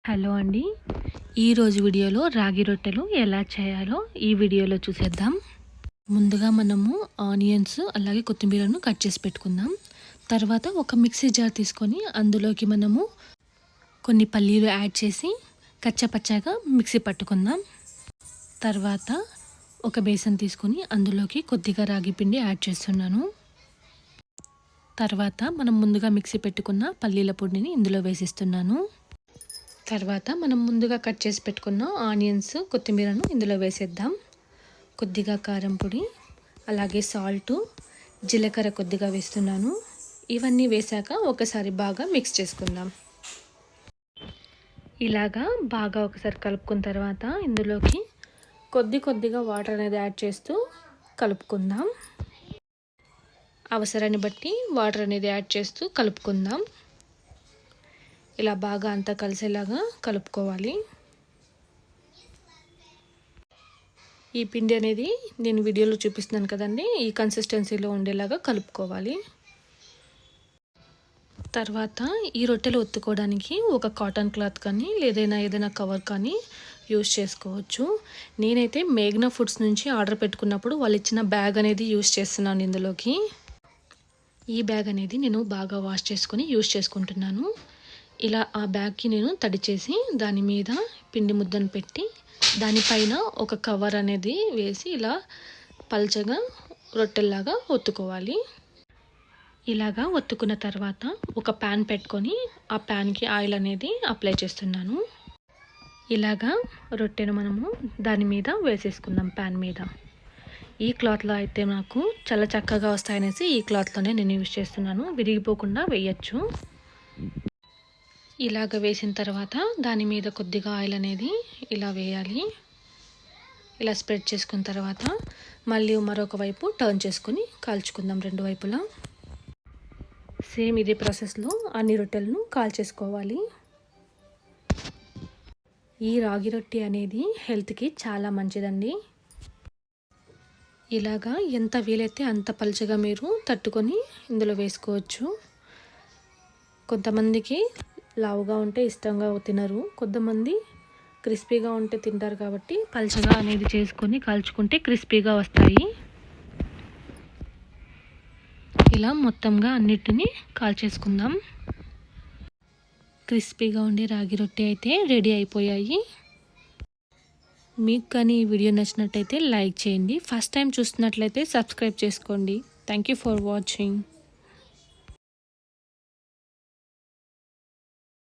Hello అండి. ఈరోజు వీడియోలో రాగి రొట్టెలు ఎలా చేయాలో ఈ వీడియోలో చూసేద్దాం. ముందుగా మనము ఆనియన్స్ అలాగే కొత్తిమీరను కట్ చేసి పెట్టుకుందాం. తర్వాత ఒక మిక్సీ జార్ తీసుకొని అందులోకి మనము కొన్ని పల్లీలు యాడ్ చేసి కచ్చపచ్చగా మిక్సీ పట్టుకుందాం. తర్వాత ఒక బేసన్ తీసుకొని అందులోకి కొద్దిగా రాగి పిండి యాడ్ చేస్తున్నాను. తర్వాత మనం ముందుగా మిక్సీ పెట్టుకున్న పల్లీల పొడిని ఇందులో వేసిస్తున్నాను. తర్వాత మనం ముందుగా కట్ చేసి పెట్టుకున్న ఆనియన్స్ కొత్తిమీరను ఇందులో వేసేద్దాం. కొద్దిగా కారం పొడి అలాగే సాల్టు జీలకర్ర కొద్దిగా వేస్తున్నాను. ఇవన్నీ వేసాక ఒకసారి బాగా మిక్స్ చేసుకుందాం. ఇలాగా బాగా ఒకసారి కలుపుకున్న తర్వాత ఇందులోకి కొద్దిగా వాటర్ అనేది యాడ్ చేస్తూ కలుపుకుందాం. అవసరాన్ని బట్టి వాటర్ అనేది యాడ్ చేస్తూ కలుపుకుందాం. ఇలా బాగా అంతా కలిసేలాగా కలుపుకోవాలి. ఈ పిండి అనేది నేను వీడియోలో చూపిస్తున్నాను కదండి, ఈ కన్సిస్టెన్సీలో ఉండేలాగా కలుపుకోవాలి. తర్వాత ఈ రొట్టెలు ఒత్తుకోవడానికి ఒక కాటన్ క్లాత్ కానీ ఏదైనా కవర్ కానీ యూస్ చేసుకోవచ్చు. నేనైతే మేఘ్నా ఫుడ్స్ నుంచి ఆర్డర్ పెట్టుకున్నప్పుడు వాళ్ళు ఇచ్చిన బ్యాగ్ అనేది యూస్ చేస్తున్నాను. ఇందులోకి ఈ బ్యాగ్ అనేది నేను బాగా వాష్ చేసుకొని యూస్ చేసుకుంటున్నాను. ఇలా ఆ బ్యాగ్కి నేను తడి చేసి దాని మీద పిండి ముద్దను పెట్టి దానిపైన ఒక కవర్ అనేది వేసి ఇలా పల్చగా రొట్టెల్లాగా ఒత్తుకోవాలి. ఇలాగా ఒత్తుకున్న తర్వాత ఒక ప్యాన్ పెట్టుకొని ఆ ప్యాన్కి ఆయిల్ అనేది అప్లై చేస్తున్నాను. ఇలాగా రొట్టెను మనము దాని మీద వేసేసుకుందాం ప్యాన్ మీద. ఈ క్లాత్లో అయితే నాకు చాలా చక్కగా వస్తాయనేసి ఈ క్లాత్లోనే నేను యూజ్ చేస్తున్నాను. విరిగిపోకుండా వేయచ్చు. ఇలాగ వేసిన తర్వాత దాని మీద కొద్దిగా ఆయిల్ అనేది ఇలా వేయాలి. ఇలా స్ప్రెడ్ చేసుకున్న తర్వాత మళ్ళీ మరొక వైపు టర్న్ చేసుకొని కాల్చుకుందాం రెండు వైపులా. సేమ్ ఇదే ప్రాసెస్లో అన్ని రొట్టెలను కాల్చేసుకోవాలి. ఈ రాగి రొట్టె అనేది హెల్త్కి చాలా మంచిదండి. ఇలాగా ఎంత వీలైతే అంత పలుచగా మీరు తట్టుకొని ఇందులో వేసుకోవచ్చు. కొంతమందికి లావుగా ఉంటే ఇష్టంగా తినరు, కొంతమంది క్రిస్పీగా ఉంటే తింటారు. కాబట్టి పల్చగా అనేది చేసుకొని కాల్చుకుంటే క్రిస్పీగా వస్తాయి. ఇలా మొత్తంగా అన్నిటినీ కాల్చేసుకుందాం. క్రిస్పీగా ఉండే రాగి రొట్టె అయితే రెడీ అయిపోయాయి. మీకు కానీ ఈ వీడియో నచ్చినట్టయితే లైక్ చేయండి. ఫస్ట్ టైం చూస్తున్నట్లయితే సబ్స్క్రైబ్ చేసుకోండి. Thank you for watching.